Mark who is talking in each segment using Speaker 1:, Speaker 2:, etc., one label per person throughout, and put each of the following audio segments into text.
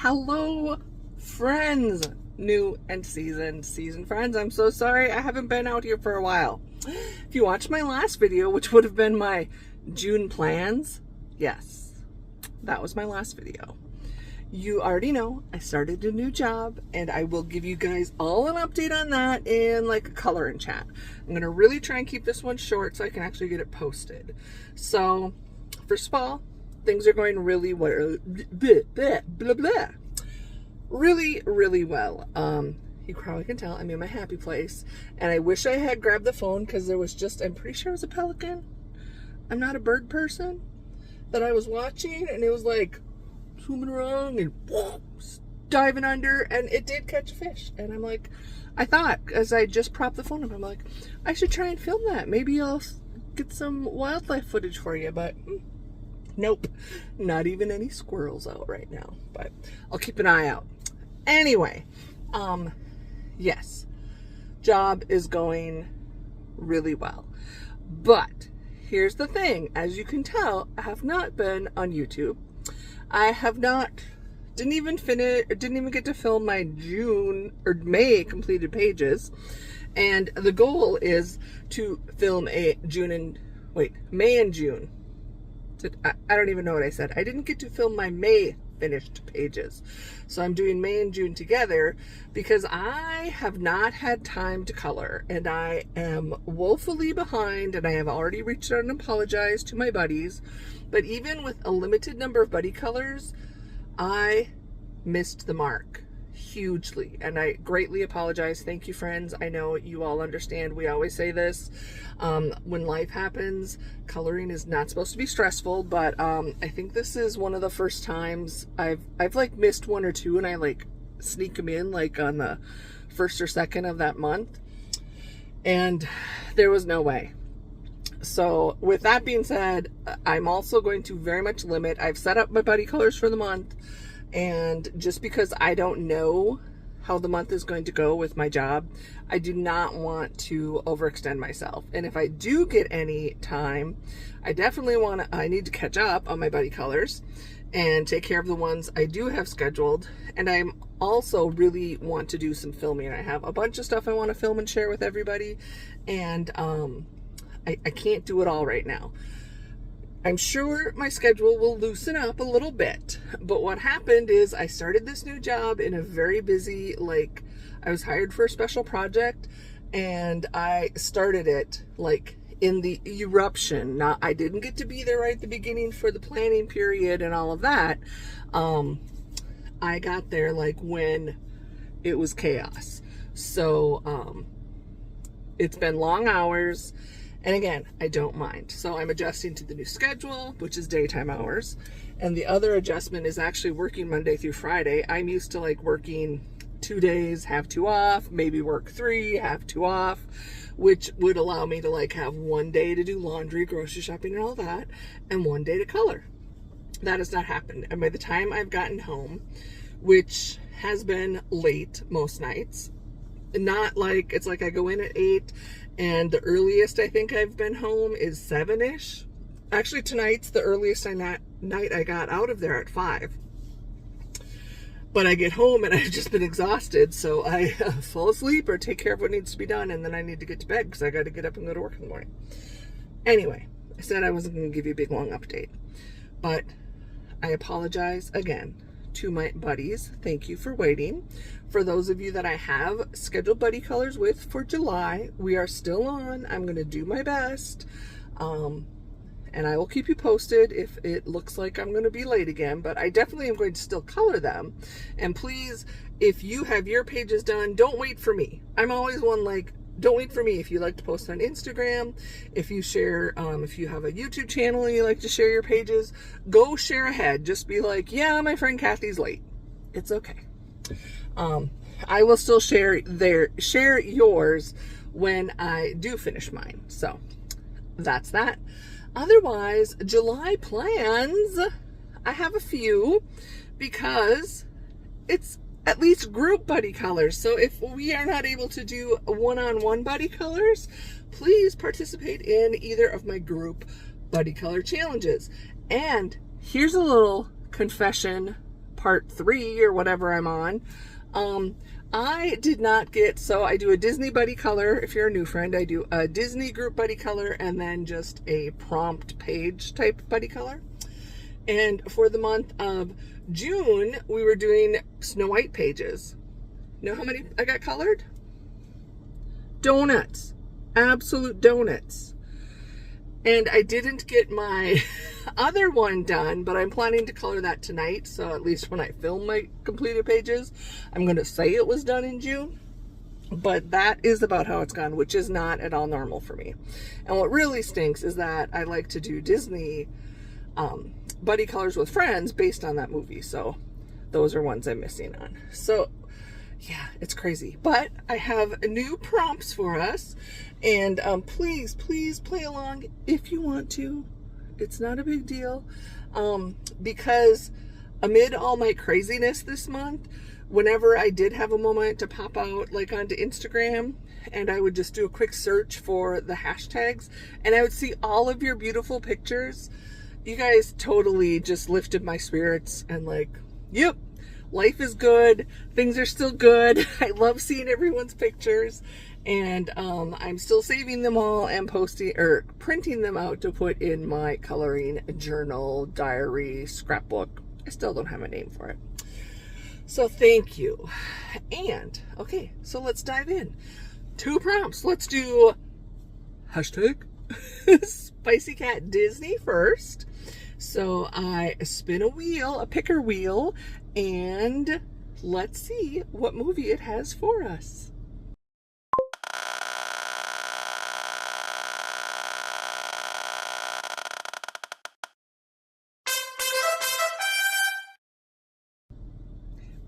Speaker 1: Hello, friends, new and seasoned friends. I'm so sorry I haven't been out here for a while. If you watched my last video, which would have been my June plans, yes, that was my last video. You already know I started a new job, and I will give you guys all an update on that in like a color and chat. I'm going to really try and keep this one short so I can actually get it posted. So, first of all, things are going really well. Really well. You probably can tell I'm in my happy place, and I wish I had grabbed the phone because there was just, I'm pretty sure it was a pelican. I'm not a bird person that I was watching, and it was like swimming around and diving under, and it did catch a fish. And I'm like, I thought as I just propped the phone up, I'm like, I should try and film that. Maybe I'll get some wildlife footage for you, but nope, not even any squirrels out right now, but I'll keep an eye out. Anyway, yes, job is going really well, but here's the thing. As you can tell, I have not been on YouTube. I have not, didn't even get to film my June or May completed pages, and the goal is to film a May and June. I don't even know what I said. I didn't get to film my May finished pages. So I'm doing May and June together because I have not had time to color, and I am woefully behind, and I have already reached out and apologized to my buddies. But even with a limited number of buddy colors, I missed the mark hugely, and I greatly apologize. Thank you, friends. I know you all understand. We always say this. When life happens, coloring is not supposed to be stressful, but I think this is one of the first times I've like missed one or two, and I like sneak them in like on the 1st or 2nd of that month, and there was no way. So with that being said, I'm also going to very much limit. I've set up my buddy colors for the month, and just because I don't know how the month is going to go with my job, I do not want to overextend myself. And if I do get any time, I definitely I need to catch up on my buddy colors and take care of the ones I do have scheduled. And I'm also really want to do some filming. I have a bunch of stuff I want to film and share with everybody, and I can't do it all right now. I'm sure my schedule will loosen up a little bit, but what happened is I started this new job in a very busy, I was hired for a special project, and I started it like in the eruption. Now, I didn't get to be there right at the beginning for the planning period and all of that. I got there like when it was chaos. So it's been long hours. And again, I don't mind. So I'm adjusting to the new schedule, which is daytime hours. And the other adjustment is actually working Monday through Friday. I'm used to like working 2 days, have 2 off, maybe work 3, have 2 off, which would allow me to like have 1 day to do laundry, grocery shopping and all that, and 1 day to color. That has not happened. And by the time I've gotten home, which has been late most nights, not like, it's like I go in at 8, and the earliest I think I've been home is 7-ish. Actually, tonight's the earliest night I got out of there at 5. But I get home and I've just been exhausted, so I fall asleep or take care of what needs to be done, and then I need to get to bed because I got to get up and go to work in the morning. Anyway, I said I wasn't going to give you a big long update, but I apologize again to my buddies. Thank you for waiting. For those of you that I have scheduled buddy colors with for July, we are still on. I'm going to do my best. And I will keep you posted if it looks like I'm going to be late again, but I definitely am going to still color them. And please, if you have your pages done, don't wait for me. I'm always one like, don't wait for me. If you like to post on Instagram, if you share, if you have a YouTube channel and you like to share your pages, go share ahead. Just be like, yeah, my friend Kathy's late. It's okay. I will still share yours when I do finish mine. So that's that. Otherwise, July plans, I have a few because it's at least group buddy colors. So if we are not able to do one-on-one buddy colors, please participate in either of my group buddy color challenges. And here's a little confession part 3 or whatever I'm on. I did not get, so I do a Disney buddy color. If you're a new friend, I do a Disney group buddy color and then just a prompt page type buddy color. And for the month of June, we were doing Snow White pages. You know how many I got colored? Donuts. Absolute donuts. And I didn't get my other one done, but I'm planning to color that tonight. So at least when I film my completed pages, I'm going to say it was done in June. But that is about how it's gone, which is not at all normal for me. And what really stinks is that I like to do Disney buddy colors with friends based on that movie. So those are ones I'm missing on. So yeah, it's crazy. But I have new prompts for us. And please play along if you want to. It's not a big deal. Because amid all my craziness this month, whenever I did have a moment to pop out like onto Instagram, and I would just do a quick search for the hashtags, and I would see all of your beautiful pictures, you guys totally just lifted my spirits and like, yep, life is good. Things are still good. I love seeing everyone's pictures. And I'm still saving them all and printing them out to put in my coloring journal, diary, scrapbook. I still don't have a name for it. So thank you. And okay, so let's dive in. 2 prompts. Let's do hashtag Spicy Cat Disney first. So I spin a picker wheel, and let's see what movie it has for us.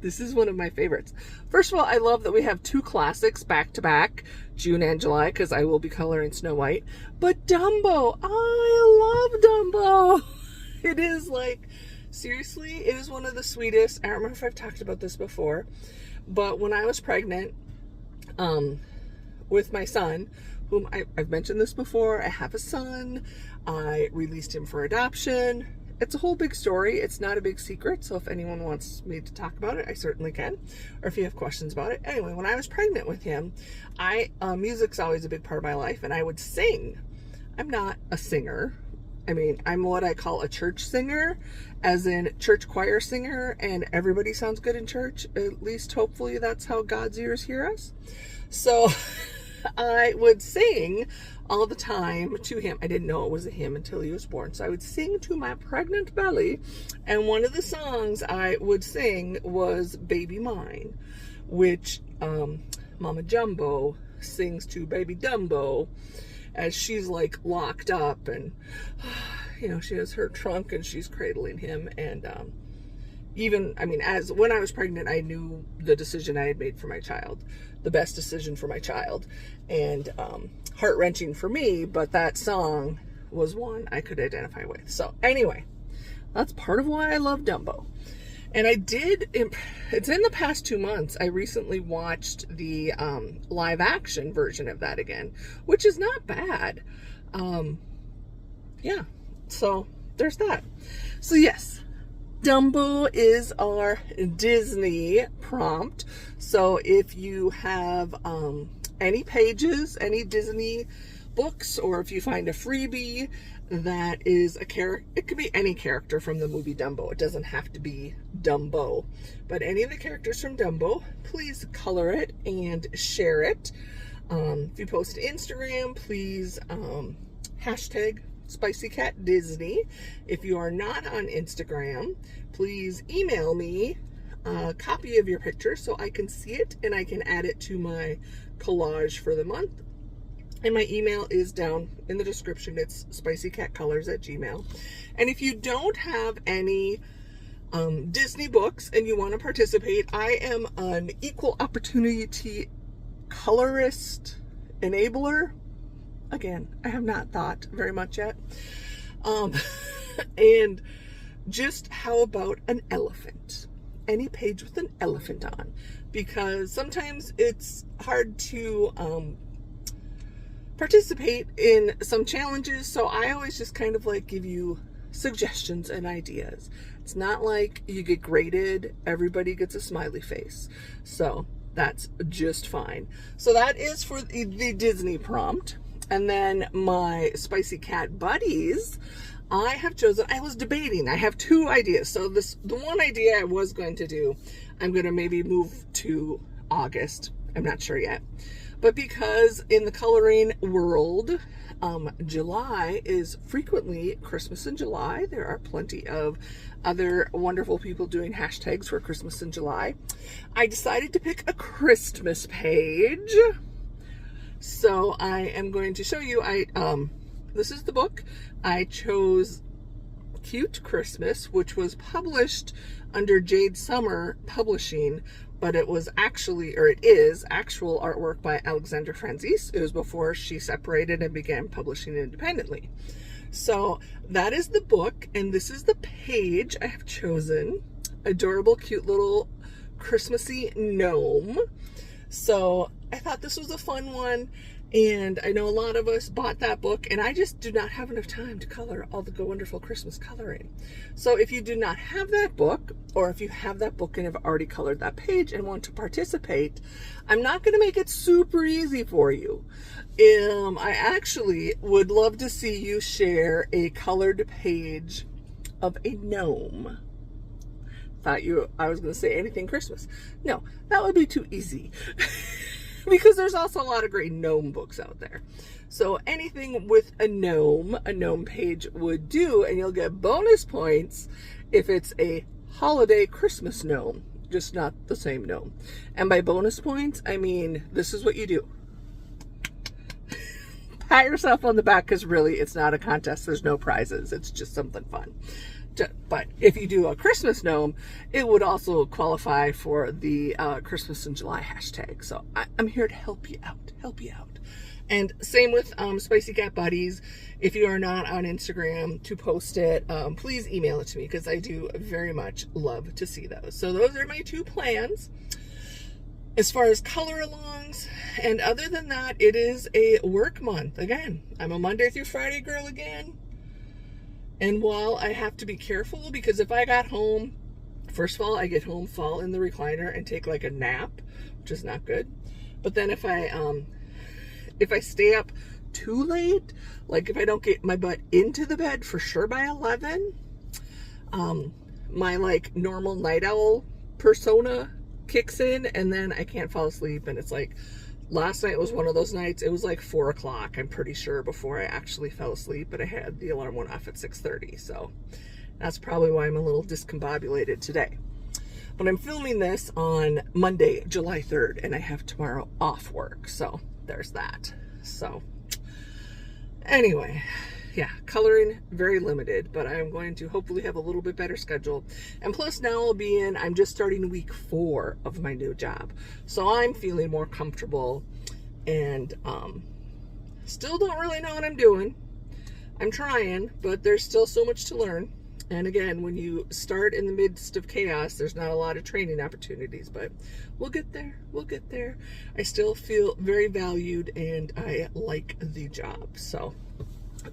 Speaker 1: This is one of my favorites. First of all, I love that we have 2 classics back to back, June and July, because I will be coloring Snow White. But Dumbo, I love Dumbo. It is like, seriously, it is one of the sweetest. I don't remember if I've talked about this before, but when I was pregnant with my son, whom I've mentioned this before, I have a son. I released him for adoption. It's a whole big story. It's not a big secret. So if anyone wants me to talk about it, I certainly can. Or if you have questions about it. Anyway, when I was pregnant with him, music's always a big part of my life, and I would sing. I'm not a singer. I mean, I'm what I call a church singer, as in church choir singer, and everybody sounds good in church. At least hopefully that's how God's ears hear us. So I would sing all the time to him. I didn't know it was a him until he was born. So I would sing to my pregnant belly. And one of the songs I would sing was Baby Mine, which Mama Jumbo sings to Baby Dumbo as she's like locked up, and you know, she has her trunk and she's cradling him. And when I was pregnant, I knew the decision I had made for my child, the best decision for my child, and heart-wrenching for me, but that song was one I could identify with. So anyway, that's part of why I love Dumbo. And it's in the past 2 months, I recently watched the live action version of that again, which is not bad. Yeah, so there's that. So yes, Dumbo is our Disney prompt. So if you have any pages, any Disney books, or if you find a freebie that is a character, it could be any character from the movie Dumbo. It doesn't have to be Dumbo, but any of the characters from Dumbo, please color it and share it. If you post to Instagram, please hashtag SpiceyCatDisney. If you are not on Instagram, please email me a copy of your picture so I can see it and I can add it to my collage for the month. And my email is down in the description. It's SpiceyCatColors@gmail.com. And if you don't have any Disney books and you want to participate, I am an equal opportunity colorist enabler. Again, I have not thought very much yet. And just how about an elephant? Any page with an elephant on, because sometimes it's hard to participate in some challenges. So I always just kind of like give you suggestions and ideas. It's not like you get graded, everybody gets a smiley face. So that's just fine. So that is for the Disney prompt. And then my Spicy Cat buddies, I have chosen, I was debating, I have two ideas. So the one idea I was going to do, I'm going to maybe move to August. I'm not sure yet. But because in the coloring world, July is frequently Christmas in July. There are plenty of other wonderful people doing hashtags for Christmas in July. I decided to pick a Christmas page. So I am going to show you, this is the book. I chose Cute Christmas, which was published under Jade Summer Publishing, but it was actually, or it is, actual artwork by Alexandra Franzese. It was before she separated and began publishing independently. So that is the book, and this is the page I have chosen. Adorable, cute little Christmassy gnome. So I thought this was a fun one, and I know a lot of us bought that book, and I just do not have enough time to color all the wonderful Christmas coloring. So if you do not have that book, or if you have that book and have already colored that page and want to participate, I'm not going to make it super easy for you. I actually would love to see you share a colored page of a gnome. I was going to say anything Christmas. No, that would be too easy. Because there's also a lot of great gnome books out there. So anything with a gnome page would do, and you'll get bonus points if it's a holiday Christmas gnome, just not the same gnome. And by bonus points, I mean, this is what you do. Pat yourself on the back, because really, it's not a contest. There's no prizes. It's just something fun. But if you do a Christmas gnome, it would also qualify for the Christmas in July hashtag. So I'm here to help you out. And same with Spicy Cat Buddies. If you are not on Instagram to post it, please email it to me, because I do very much love to see those. So those are my two plans as far as color alongs. And other than that, it is a work month. Again, I'm a Monday through Friday girl again. And while I have to be careful, because if I got home, first of all, I get home, fall in the recliner, and take like a nap, which is not good. But then if I stay up too late, like if I don't get my butt into the bed for sure by 11, my like normal night owl persona kicks in, and then I can't fall asleep. And it's like, last night was one of those nights. It was like 4 o'clock, I'm pretty sure, before I actually fell asleep, but I had the alarm went off at 6:30. So that's probably why I'm a little discombobulated today. But I'm filming this on Monday, July 3rd, and I have tomorrow off work. So there's that. So anyway, yeah, coloring very limited, but I'm going to hopefully have a little bit better schedule. And plus now I'm just starting week 4 of my new job. So I'm feeling more comfortable, and still don't really know what I'm doing. I'm trying, but there's still so much to learn. And again, when you start in the midst of chaos, there's not a lot of training opportunities, but we'll get there. I still feel very valued, and I like the job. So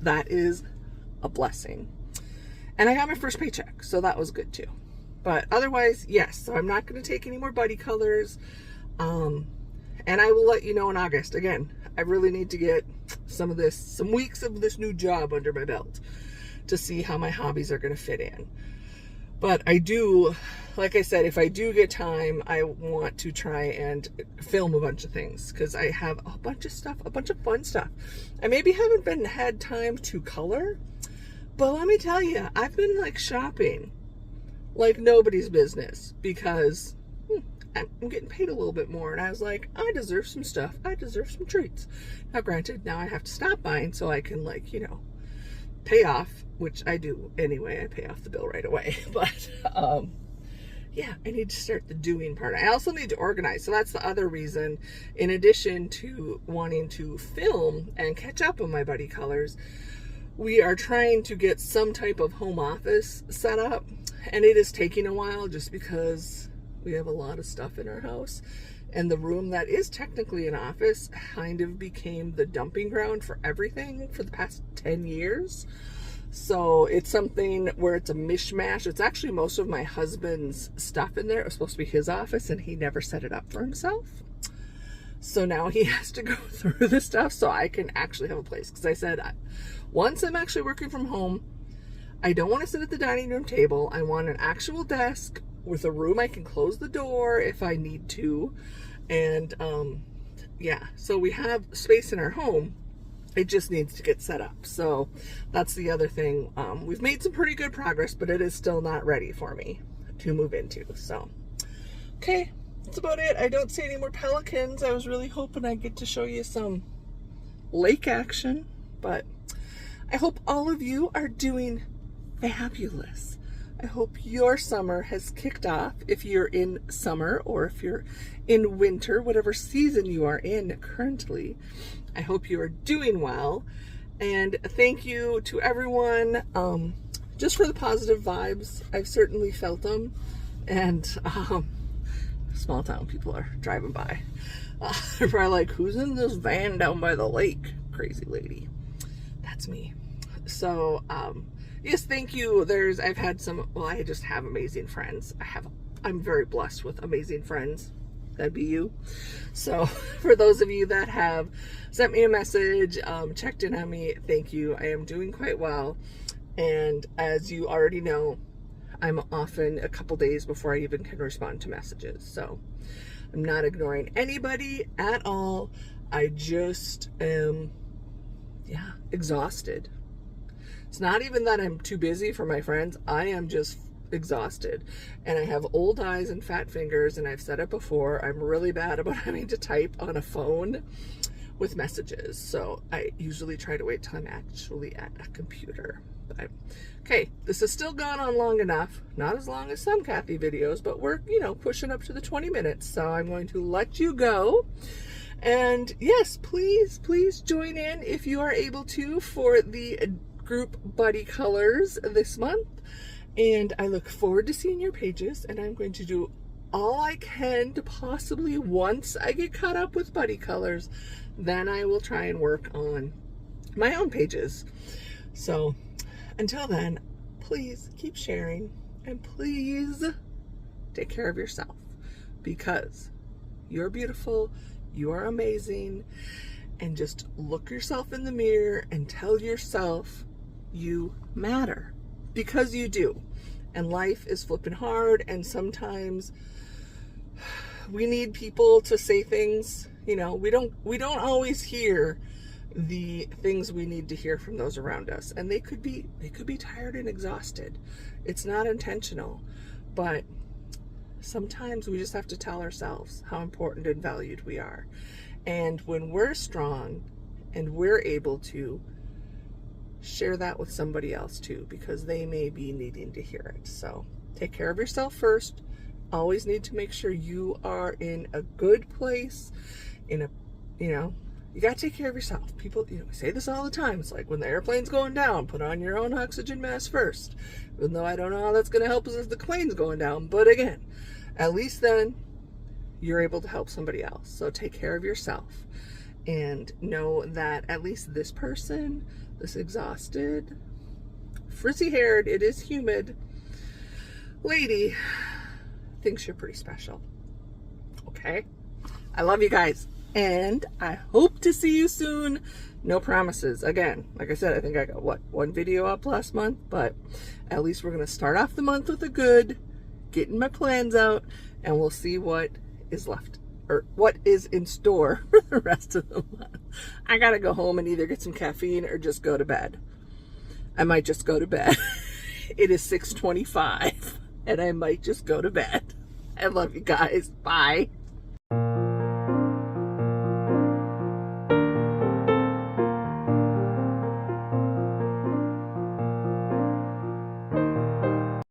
Speaker 1: that is a blessing. And I got my first paycheck, so that was good too. But otherwise, yes, so I'm not going to take any more buddy colors. And I will let you know in August. Again, I really need to get some weeks of this new job under my belt to see how my hobbies are going to fit in. But I do, like I said, if I do get time, I want to try and film a bunch of things, because I have a bunch of stuff, a bunch of fun stuff. I maybe haven't had time to color, but let me tell you, I've been like shopping like nobody's business, because I'm getting paid a little bit more, and I was like, I deserve some stuff. I deserve some treats. Now granted, now I have to stop buying so I can, like, you know, pay off, which I do anyway. I pay off the bill right away. But yeah, I need to start the doing part. I also need to organize. So that's the other reason, in addition to wanting to film and catch up on my buddy colors, we are trying to get some type of home office set up. And it is taking a while, just because we have a lot of stuff in our house. And the room that is technically an office kind of became the dumping ground for everything for the past 10 years. So it's something where it's a mishmash. It's actually most of my husband's stuff in there. It was supposed to be his office and he never set it up for himself. So now he has to go through the stuff so I can actually have a place. Because I said, once I'm actually working from home, I don't want to sit at the dining room table. I want an actual desk with a room I can close the door if I need to. And yeah, so we have space in our home. It just needs to get set up. So that's the other thing. We've made some pretty good progress, but it is still not ready for me to move into. So, okay, that's about it. I don't see any more pelicans. I was really hoping I'd get to show you some lake action, but I hope all of you are doing fabulous. I hope your summer has kicked off if you're in summer or if you're in winter, whatever season you are in currently. I hope you are doing well, and thank you to everyone just for the positive vibes. I've certainly felt them, and small town people are driving by. They're probably like, who's in this van down by the lake? Crazy lady. That's me. So yes, thank you. I've had some, well, I just have amazing friends. I'm very blessed with amazing friends. That'd be you. So for those of you that have sent me a message, checked in on me, thank you. I am doing quite well. And as you already know, I'm often a couple days before I even can respond to messages. So I'm not ignoring anybody at all. I just am, yeah, exhausted. It's not even that I'm too busy for my friends. I am just exhausted, and I have old eyes and fat fingers, and I've said it before, I'm really bad about having to type on a phone with messages, so I usually try to wait till I'm actually at a computer. But okay, this has still gone on long enough, not as long as some Kathy videos, but we're, you know, pushing up to the 20 minutes, so I'm going to let you go. And yes, please join in if you are able to for the group Buddy Colors this month. And I look forward to seeing your pages, and I'm going to do all I can to possibly, once I get caught up with Buddy Colors, then I will try and work on my own pages. So until then, please keep sharing, and please take care of yourself, because you're beautiful, you are amazing, and just look yourself in the mirror and tell yourself you matter. Because you do. And life is flipping hard, and sometimes we need people to say things, you know, we don't always hear the things we need to hear from those around us, and they could be tired and exhausted. It's not intentional, but sometimes we just have to tell ourselves how important and valued we are. And when we're strong and we're able to share that with somebody else too, because they may be needing to hear it. So take care of yourself first. Always need to make sure you are in a good place, you know, you got to take care of yourself. People, you know, we say this all the time. It's like when the airplane's going down, put on your own oxygen mask first. Even though I don't know how that's going to help us if the plane's going down. But again, at least then you're able to help somebody else. So take care of yourself, and know that at least this person, this exhausted, frizzy-haired, it is humid lady, thinks you're pretty special. Okay? I love you guys, and I hope to see you soon. No promises. Again, like I said, I think I got, one video up last month, but at least we're going to start off the month with a good, getting my plans out, and we'll see what is left, or what is in store for the rest of the month. I gotta go home and either get some caffeine or just go to bed. I might just go to bed. It is 6:25, and I might just go to bed. I love you guys. Bye.